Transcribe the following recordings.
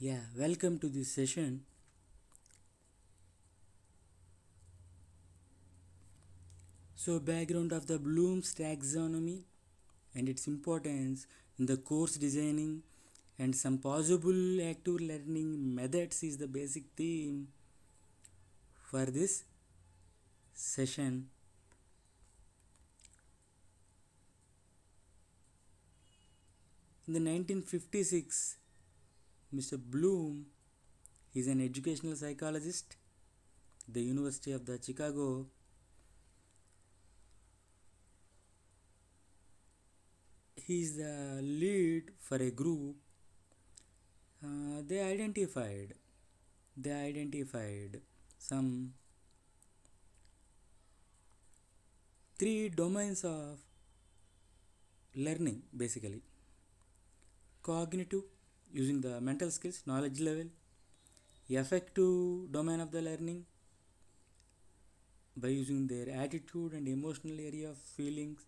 Yeah, welcome to this session. So, background of the Bloom's taxonomy and its importance in the course designing and some possible active learning methods is the basic theme for this session. In the 1956, Mr. Bloom is an educational psychologist at the University of the Chicago. He is the lead for a group. They identified some three domains of learning, basically: cognitive, using the mental skills knowledge level; affective domain of the learning, by using their attitude and emotional area of feelings;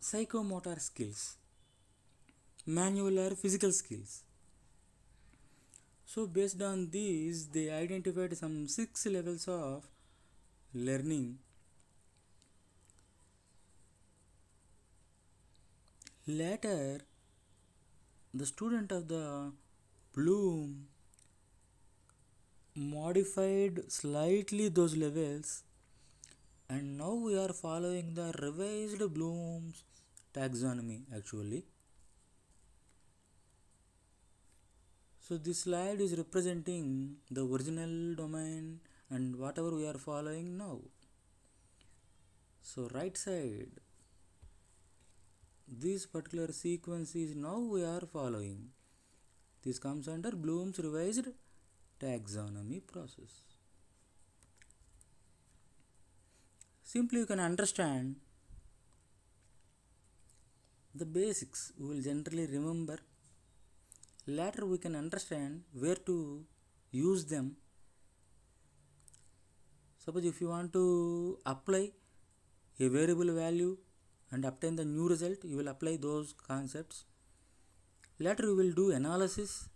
psychomotor skills, manual or physical skills. So based on these, they identified some 6 levels of learning. Later, the student of the Bloom modified slightly those levels, and now we are following the revised Bloom's taxonomy actually. So this slide is representing the original domain and whatever we are following now. So right side, this particular sequence is now we are following. This comes under Bloom's revised taxonomy process. Simply you can understand the basics, we will generally remember. Later we can understand where to use them. Suppose if you want to apply a variable value and obtain the new result, you will apply those concepts. Later you will do analysis,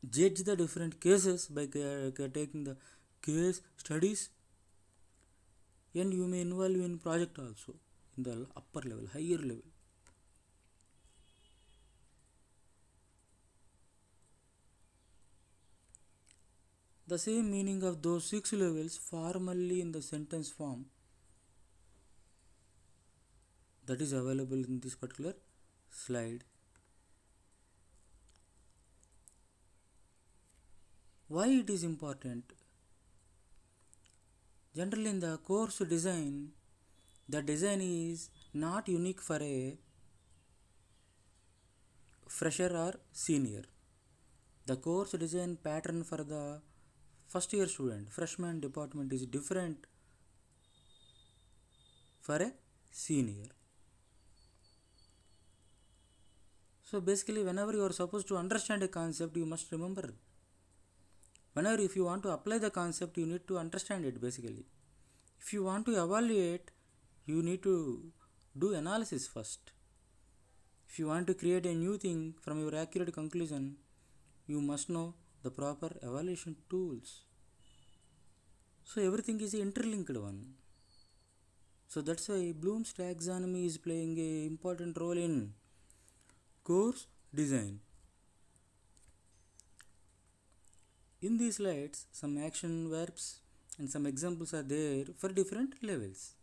judge the different cases by taking the case studies, and you may involve in project also in the upper level, higher level. The same meaning of those 6 levels formally in the sentence form that is available in this particular slide. Why it is important? Generally in the course design, the design is not unique for a fresher or senior. The course design pattern for the first year student, freshman department, is different for a senior. So basically, whenever you are supposed to understand a concept, you must remember. Whenever if you want to apply the concept, you need to understand it basically. If you want to evaluate, you need to do analysis first. If you want to create a new thing from your accurate conclusion, you must know the proper evaluation tools. So everything is interlinked one. So that's why Bloom's taxonomy is playing a important role in course design. In these slides, some action verbs and some examples are there for different levels.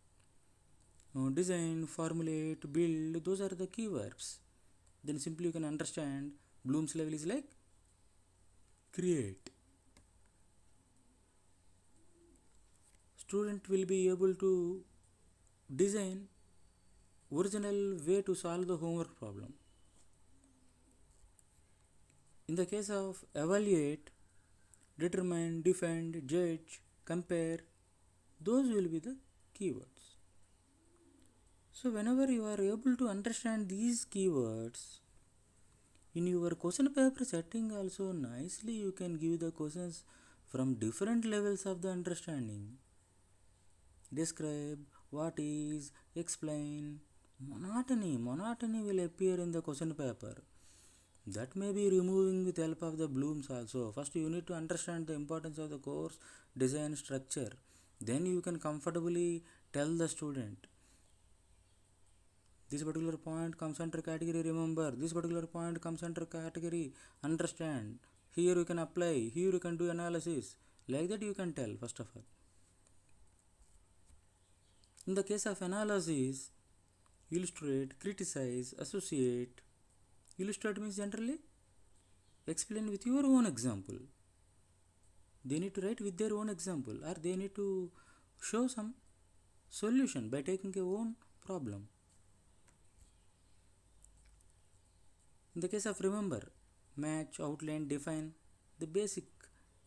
Design, formulate, build, those are the key verbs. Then simply you can understand Bloom's level is like create. Student will be able to design original way to solve the homework problem. In the case of evaluate, determine, defend, judge, compare, those will be the keywords. So whenever you are able to understand these keywords, in your question paper setting also nicely you can give the questions from different levels of the understanding. Describe, what is, explain, Monotony will appear in the question paper. That may be removing with help of the Blooms also. First you need to understand the importance of the course design structure. Then you can comfortably tell the student, this particular point comes under category remember, this particular point comes under category understand. Here you can apply, here you can do analysis. Like that you can tell first of all. In the case of analysis, illustrate, criticize, associate. Illustrate means generally explain with your own example. They need to write with their own example, or they need to show some solution by taking a own problem. In the case of remember, match, outline, define, the basic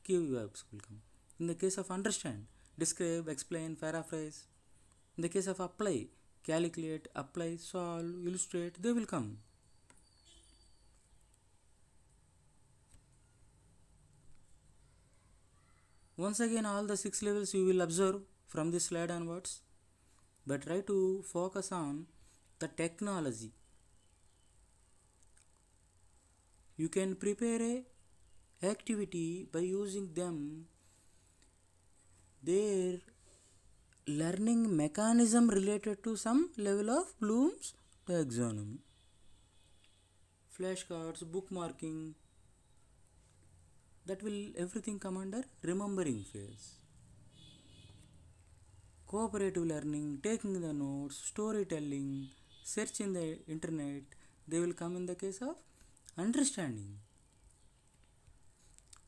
keywords will come. In the case of understand, describe, explain, paraphrase. In the case of apply, calculate, apply, solve, illustrate, they will come. Once again, all the 6 levels you will observe from this slide onwards, but try to focus on the technology. You can prepare a activity by using them, their learning mechanism related to some level of Bloom's taxonomy. Flashcards, bookmarking, that will everything come under remembering phase. Cooperative learning, taking the notes, storytelling, search in the internet, they will come in the case of understanding.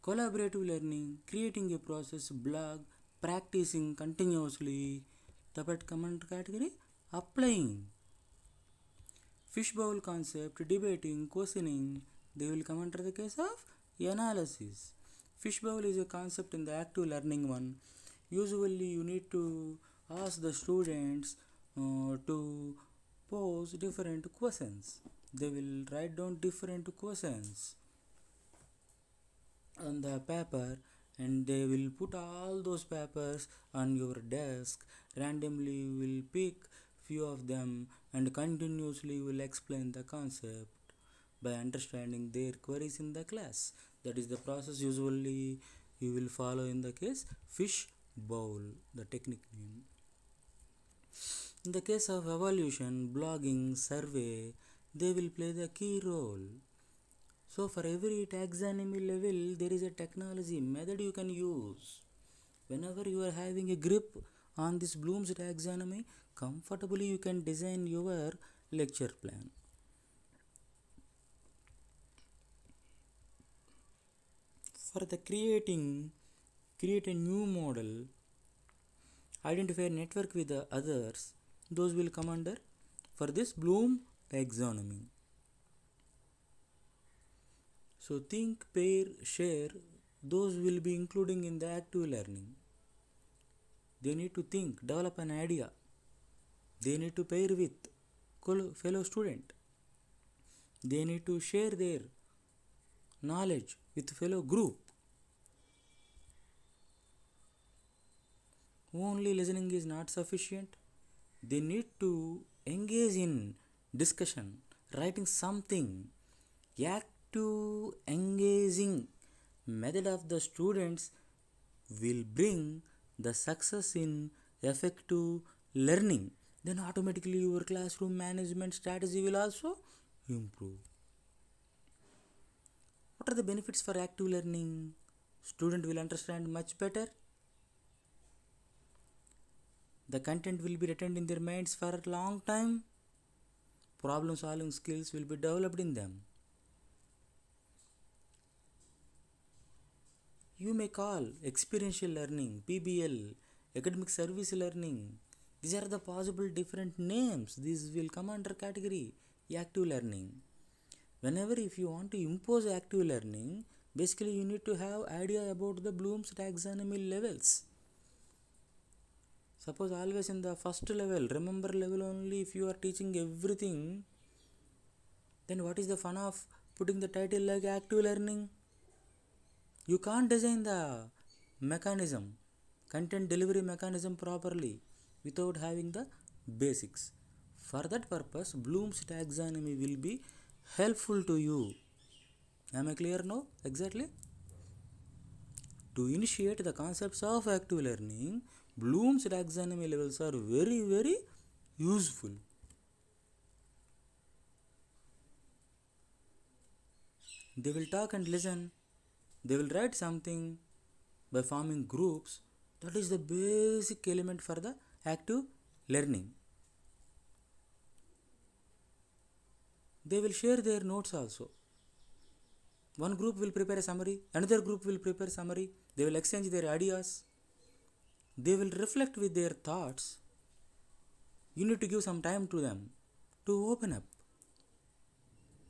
Collaborative learning, creating a process, blog, practicing continuously, the but come under category applying. Fishbowl concept, debating, questioning, they will come under the case of analysis. Fishbowl is a concept in the active learning one. Usually you need to ask the students to pose different questions. They will write down different questions on the paper, and they will put all those papers on your desk. Randomly you will pick few of them and continuously will explain the concept by understanding their queries in the class. That is the process usually you will follow in the case fish bowl, the technique name. In the case of evaluation, blogging, survey, they will play the key role. So for every taxonomy level, there is a technology method you can use. Whenever you are having a grip on this Bloom's taxonomy, comfortably you can design your lecture plan. For the create a new model, identify a network with the others, those will come under for this Bloom taxonomy. So think, pair, share, those will be including in the active learning. They need to think, develop an idea. They need to pair with fellow student. They need to share their knowledge with fellow group. Only listening is not sufficient. They need to engage in discussion, writing something. Active engaging method of the students will bring the success in effective learning. Then automatically your classroom management strategy will also improve. What are the benefits for active learning? Student will understand much better. The content will be retained in their minds for a long time. Problem solving skills will be developed in them. You may call experiential learning, PBL, academic service learning. These are the possible different names. These will come under category active learning. Whenever if you want to impose active learning, basically you need to have idea about the Bloom's taxonomy levels. Suppose always in the first level, remember level only, if you are teaching everything, then what is the fun of putting the title like active learning? You can't design the mechanism, content delivery mechanism properly without having the basics. For that purpose, Bloom's taxonomy will be helpful to you. Am I clear now? Exactly. To initiate the concepts of active learning, Bloom's taxonomy levels are very, very useful. They will talk and listen. They will write something by forming groups. That is the basic element for the active learning. They will share their notes also. One group will prepare a summary, another group will prepare a summary. They will exchange their ideas. They will reflect with their thoughts. You need to give some time to them to open up.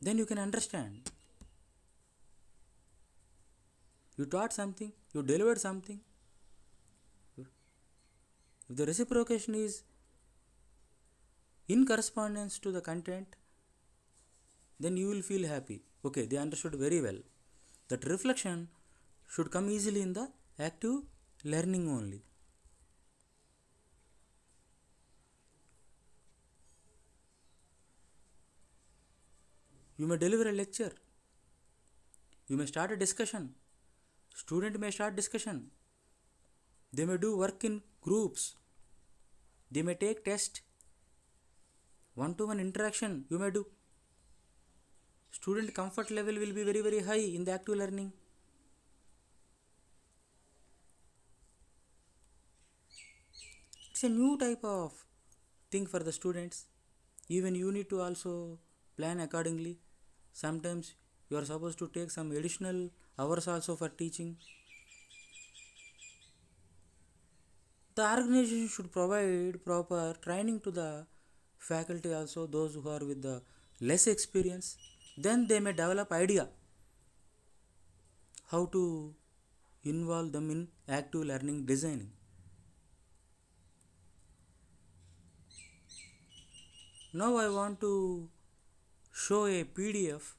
Then you can understand. You taught something, you delivered something. If the reciprocation is in correspondence to the content, then you will feel happy. Okay, they understood very well. That reflection should come easily in the active learning only. You may deliver a lecture. You may start a discussion. Student may start discussion. They may do work in groups. They may take test. One-to-one interaction you may do. Student comfort level will be very, very high in the active learning. It's a new type of thing for the students. Even you need to also plan accordingly. Sometimes you are supposed to take some additional hours also for teaching. The organization should provide proper training to the faculty also, those who are with the less experience. Then they may develop idea how to involve them in active learning designing. Now I want to show a PDF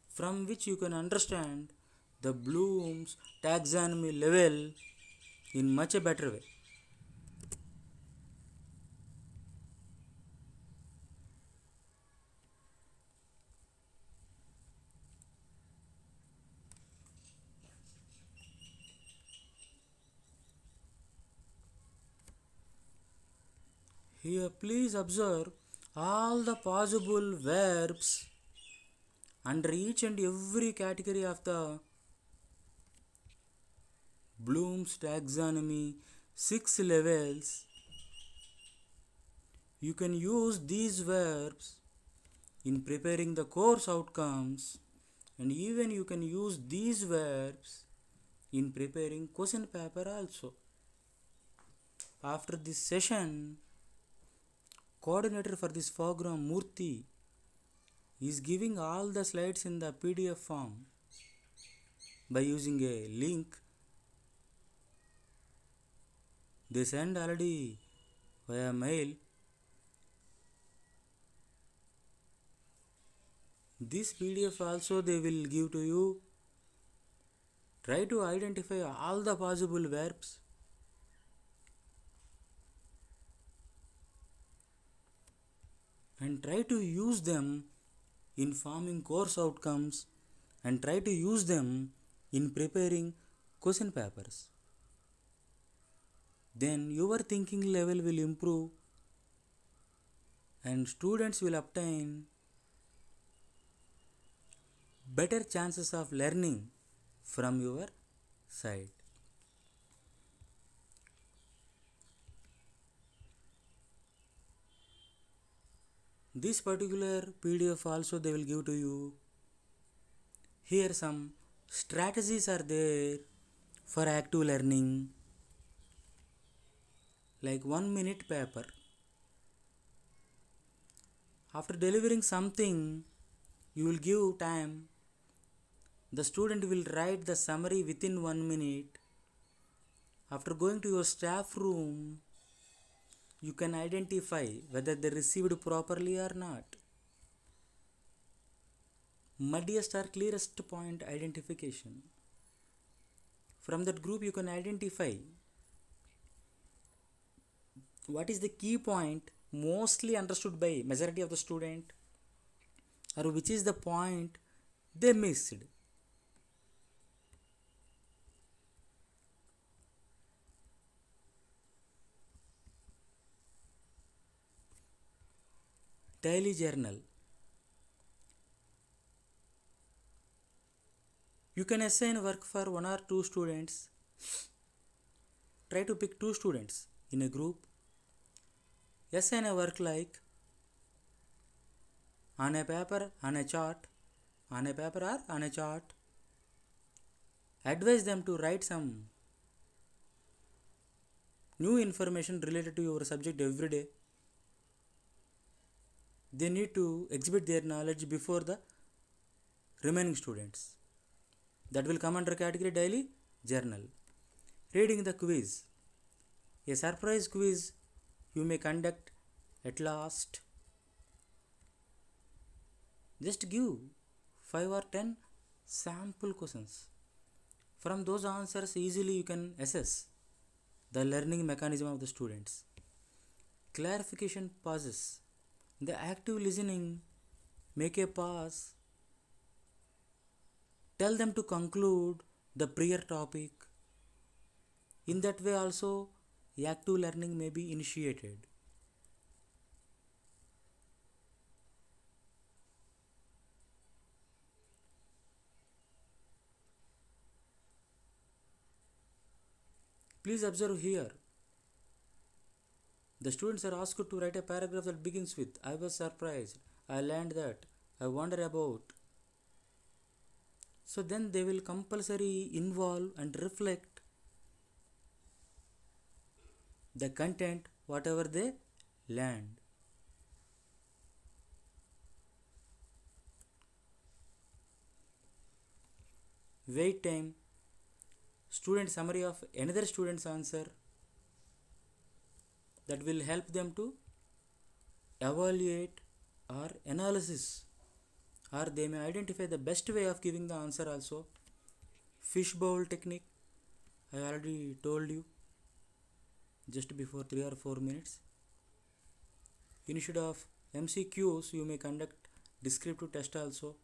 from which you can understand the Bloom's taxonomy level in much a better way. Here please observe all the possible verbs under each and every category of the Bloom's taxonomy 6 levels. You can use these verbs in preparing the course outcomes, and even you can use these verbs in preparing question paper also. After this session, coordinator for this program Murthy is giving all the slides in the PDF form by using a link. They send already via mail. This PDF also they will give to you. Try to identify all the possible verbs. And try to use them in forming course outcomes, and try to use them in preparing question papers. Then your thinking level will improve and students will obtain better chances of learning from your side. This particular PDF also they will give to you. Here some strategies are there for active learning, like 1 minute paper. After delivering something, you will give time. The student will write the summary within 1 minute. After going to your staff room, you can identify whether they received properly or not. Muddiest or clearest point identification. From that group you can identify what is the key point mostly understood by majority of the student, or which is the point they missed. Daily journal. You can assign work for one or two students. Try to pick two students in a group. Assign a work like on a paper, on a chart, on a paper or on a chart. Advise them to write some new information related to your subject every day. They need to exhibit their knowledge before the remaining students. That will come under category daily journal. Reading the quiz. A surprise quiz you may conduct at last. Just give 5 or 10 sample questions. From those answers, easily you can assess the learning mechanism of the students. Clarification pauses. The active listening, make a pause. Tell them to conclude the prior topic. In that way also, active learning may be initiated. Please observe here. The students are asked to write a paragraph that begins with I was surprised, I learned that, I wonder about. So then they will compulsory involve and reflect the content whatever they learned. Wait time. Student summary of another student's answer that will help them to evaluate or analysis, or they may identify the best way of giving the answer also. Fishbowl technique, I already told you just before 3 or 4 minutes. Instead of MCQs, you may conduct descriptive test also.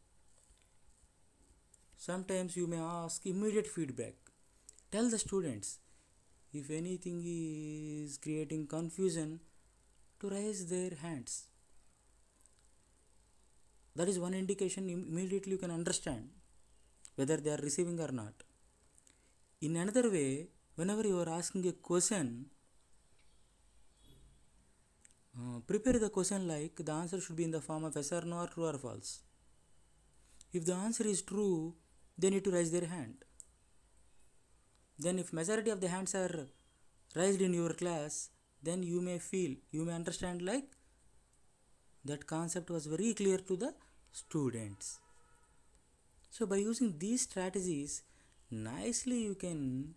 Sometimes you may ask immediate feedback. Tell the students if anything is creating confusion to raise their hands. That is one indication immediately you can understand whether they are receiving or not. In another way, whenever you are asking a question, prepare the question like the answer should be in the form of yes or no or true or false. If the answer is true, they need to raise their hand. Then if majority of the hands are raised in your class, then you may understand like that concept was very clear to the students. So by using these strategies, nicely you can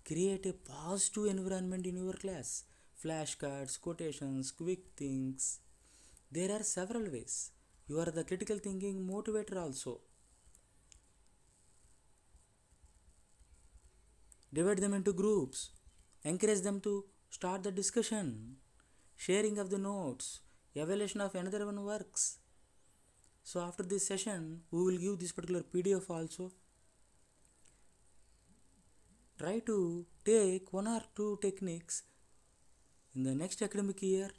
create a positive environment in your class. Flashcards, quotations, quick things. There are several ways. You are the critical thinking motivator also. Divide them into groups. Encourage them to start the discussion. Sharing of the notes. Evaluation of another one works. So after this session, we will give this particular PDF also. Try to take one or two techniques in the next academic year,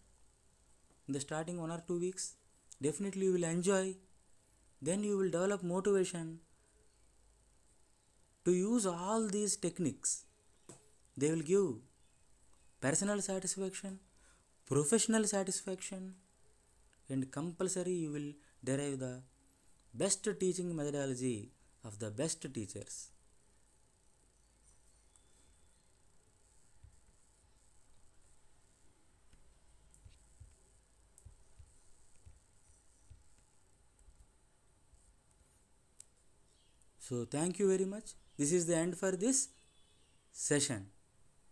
in the starting 1 or 2 weeks. Definitely you will enjoy. Then you will develop motivation to use all these techniques. They will give personal satisfaction, professional satisfaction, and compulsory you will derive the best teaching methodology of the best teachers. So thank you very much. This is the end for this session.